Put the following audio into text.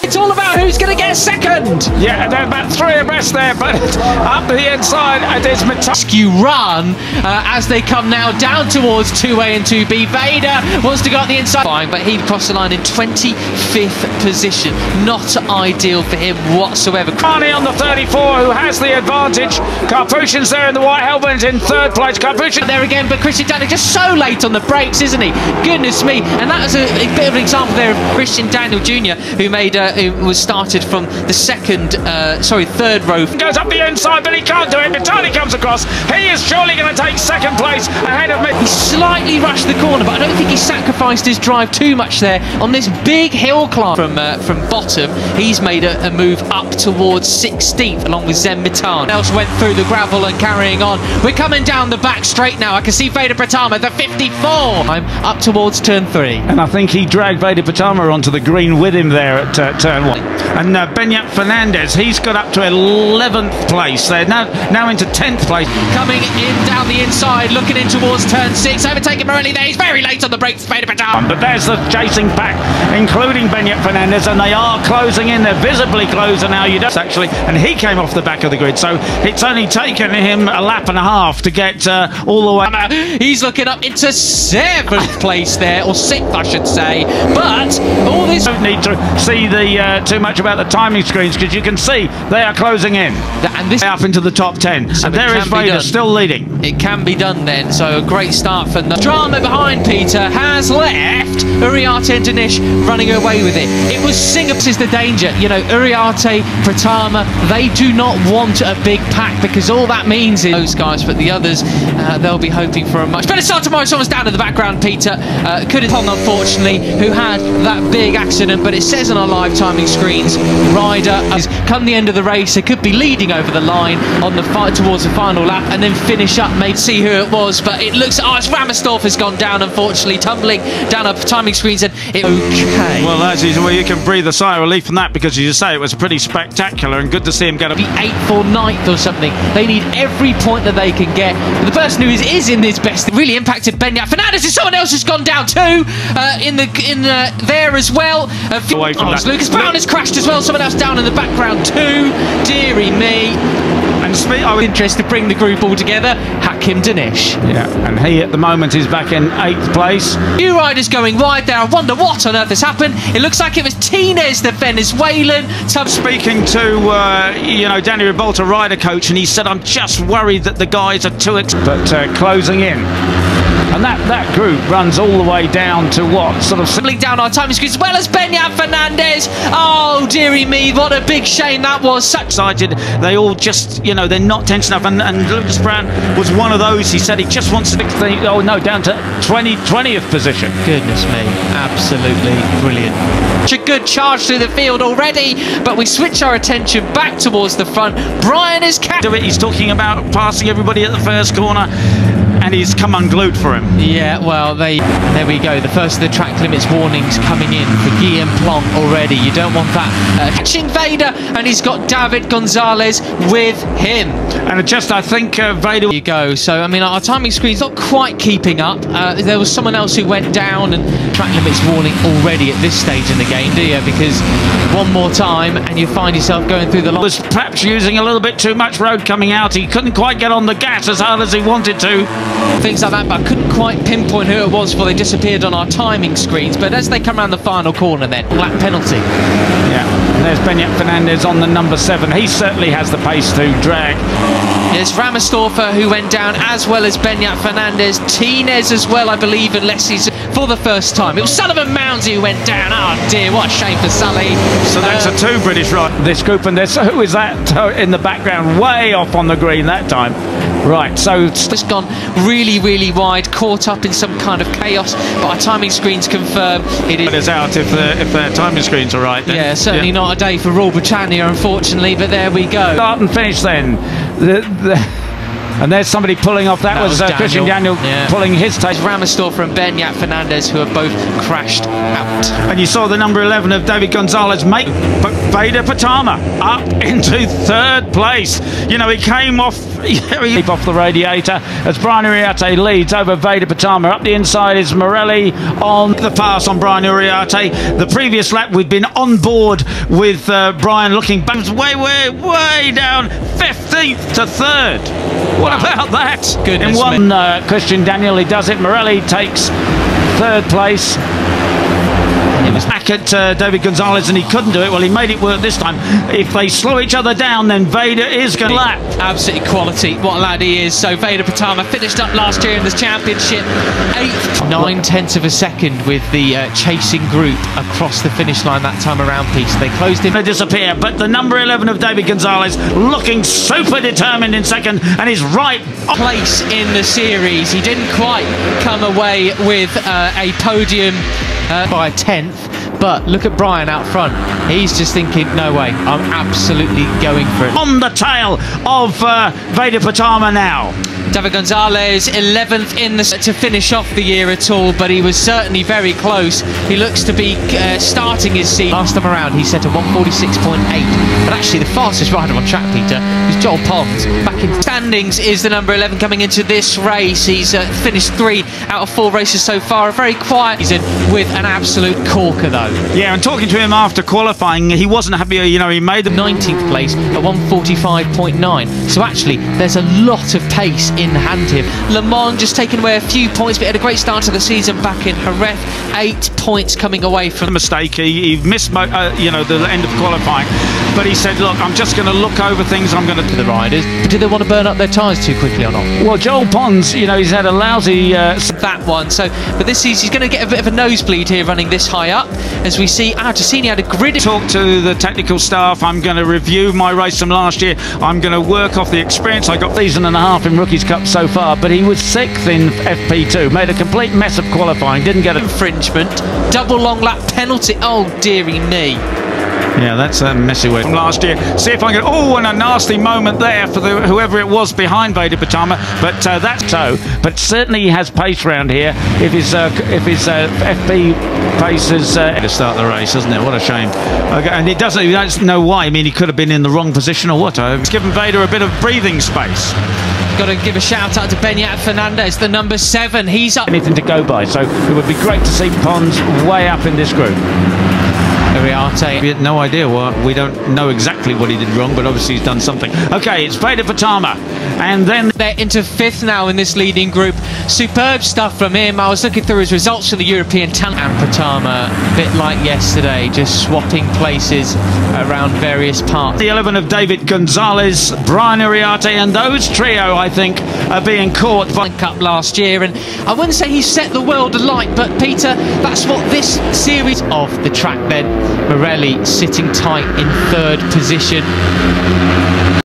It's all about who's going to get second. Yeah, they're about 3 abreast there, but up the inside it is Rescue run as they come now down towards 2A and 2B. Veda wants to go up the inside, fine, but he crossed the line in 25th position. Not ideal for him whatsoever. Carney on the 34 who has the advantage. Carpushin's there in the white helmet in 3rd place. Carpushin there again, but Christian Daniel just so late on the brakes, isn't he? Goodness me. And that was a bit of an example there of Christian Daniel Jr. who was started from the 3rd row. Goes up the inside, but he can't do it. Vitali comes across. He is surely going to take 2nd place ahead of me. He slightly rushed the corner, but I don't think he sacrificed his drive too much there on this big hill climb. From bottom, he's made a move up towards 16th along with Zen Mitan. Else went through the gravel and carrying on. We're coming down the back straight now. I can see Veda Pratama, the 54. I'm up towards turn 3. And I think he dragged Veda Pratama onto the green with him there at turn 1. And Benyat Fernandez, he's got up to 11th place. They're now into 10th place. Coming in down the inside, looking in towards turn 6. Overtaking Morelli there. He's very late on the brakes, Veda Pratama. But there's the chasing pack, including Benyat Fernandez, and they are closing in. They're visibly closer now. Actually, and he came off the back of the grid, so it's only taken him a lap and a half to get all the way. He's looking up into 7th place there, or 6th, I should say. But all this don't need to see the too much about the timing screens because you can see they are closing in, and this up into the top 10. So and there is Veda still leading. It can be done then. So a great start for the drama behind Peter has left Uriarte and Danish running away with it. It was Singapore. This is the danger. You know, Uriarte, Pratama, they do not want a big pack because all that means is those guys, but the others, they'll be hoping for a much better start tomorrow. Someone's down in the background, Peter. Could have Pong, unfortunately, who had that big accident, but it says on our live timing screens, rider has come the end of the race. They could be leading over the line on the fight towards the final lap and then finish up, maybe see who it was, but it looks, it's Ramersdorf has gone down, unfortunately, tumbling down our timing screens, and it okay. Well, well, you can breathe a sigh of relief from that because, as you say, it was pretty spectacular and good to see him get be 8th or 9th or something. They need every point that they can get. But the person who is in his best really impacted Benyat Fernandez. Is someone else has gone down too there as well. Away from that. Lucas Brown has crashed as well. Someone else down in the background too. Deary me. And I was interested to bring the group all together. Hakim Danish. Yeah, and he at the moment is back in 8th place. New riders going wide there. I wonder what on earth has happened. It looks like it was Tinez, the Venezuelan. Speaking to Danny Ribalta, rider coach, and he said, "I'm just worried that the guys are too closing in." And that group runs all the way down to what? Sort of sibling down our timing screens as well as Benyat Fernandez. Oh, dearie me, what a big shame that was. Such excited. They all just, they're not tense enough. And Lucas Brown was one of those. He said he just wants to down to 20th position. Goodness me, absolutely brilliant. Such a good charge through the field already, but we switch our attention back towards the front. Brian is he's talking about passing everybody at the first corner, and he's come unglued for him. Yeah, well, there we go. The first of the track limits warnings coming in for Guillaume Plonk already. You don't want that. Catching Veda, and he's got David Gonzalez with him. And I think Veda... There you go. So, I mean, our timing screen's not quite keeping up. There was someone else who went down, and track limits warning already at this stage in the game, do you? Because one more time, and you find yourself going through the... Was perhaps using a little bit too much road coming out. He couldn't quite get on the gas as hard as he wanted to. Things like that, but I couldn't quite pinpoint who it was before they disappeared on our timing screens. But as they come around the final corner then, black penalty. Yeah, and there's Benyat Fernandez on the number 7. He certainly has the pace to drag. There's Ramersdorfer who went down, as well as Benyat Fernandez. Tinez as well, I believe, unless he's for the first time. It was Sullivan Mounsey who went down. Oh dear, what a shame for Sully. So that's a 2 British ride. This group, and who is that in the background, way off on the green that time? Right, so it's just gone really, really wide, caught up in some kind of chaos, but our timing screens confirm it is out if their timing screens are right. Then. Yeah, certainly not a day for Royal Britannia, unfortunately, but there we go. Start and finish then. And there's somebody pulling off. That was Christian Daniel pulling his tape. Ramastor and Benyat Fernandez, who have both crashed out. And you saw the number 11 of David Gonzalez make, but Veda Pratama up into third place. You know, he came off the radiator as Brian Uriarte leads over Veda Pratama. Up the inside is Morelli on the pass on Brian Uriarte. The previous lap we'd been on board with Brian looking back, way down, 15th to 3rd. What about that? Goodness in one Christian Daniel, he does it. Morelli takes 3rd place. It was back at David Gonzalez and he couldn't do it. Well, he made it work this time. If they slow each other down, then Veda is going to lap. Absolutely quality. What a lad he is. So Veda Pratama finished up last year in this championship 8th. 9/10 of a second with the chasing group across the finish line that time around, Peace. They closed him. To disappear, but the number 11 of David Gonzalez looking super determined in second and is right place in the series. He didn't quite come away with a podium by a 10th, but look at Brian out front. He's just thinking, no way, I'm absolutely going for it. On the tail of Veda Pratama now. David Gonzalez 11th in to finish off the year at all, but he was certainly very close. He looks to be starting his season. Last time around he set a 146.8, but actually the fastest rider on track, Peter, was Joel Pons. Back in standings is the number 11 coming into this race. He's finished 3 out of 4 races so far. A very quiet season with an absolute corker though. Yeah, and talking to him after qualifying, he wasn't happy. You know, he made the 19th place at 145.9. So actually there's a lot of pace in hand here. Le Mans just taking away a few points, but had a great start to the season back in Jerez. 8 points coming away from the mistake. He missed you know, the end of qualifying, but he said, look, I'm just going to look over things. I'm going to the riders. But do they want to burn up their tyres too quickly or not? Well, Joel Pons, you know, he's had a lousy that one. So, but this is, he's going to get a bit of a nosebleed here running this high up, as we see Giacchini had a grid. Talk to the technical staff. I'm going to review my race from last year. I'm going to work off the experience. I got season and a half in Rookies Cup so far, but he was 6th in FP2, made a complete mess of qualifying, didn't get an infringement, double long lap penalty. Oh dearie me. Yeah, that's a messy way from last year. See if I can. Oh, and a nasty moment there for whoever it was behind Veda Pratama. But that's so. But certainly he has pace round here. If his FP pace is to start the race, isn't it? What a shame. Okay, and it doesn't. You don't know why. I mean, he could have been in the wrong position or what. It's given Veda a bit of breathing space. Got to give a shout out to Benyat Fernandez, the number 7. He's up. Anything to go by. So it would be great to see Pons way up in this group. Uriarte. We had no idea what. We don't know exactly what he did wrong, but obviously he's done something. Okay, it's Veda Pratama, and then they're into 5th now in this leading group. Superb stuff from him. I was looking through his results from the European Talent. And Pratama, a bit like yesterday, just swapping places around various parts. The 11 of David Gonzalez, Brian Uriarte, and those trio, I think, are being caught by Cup last year, and I wouldn't say he set the world alight, but Peter, that's what this series of the track then. Morelli sitting tight in 3rd position.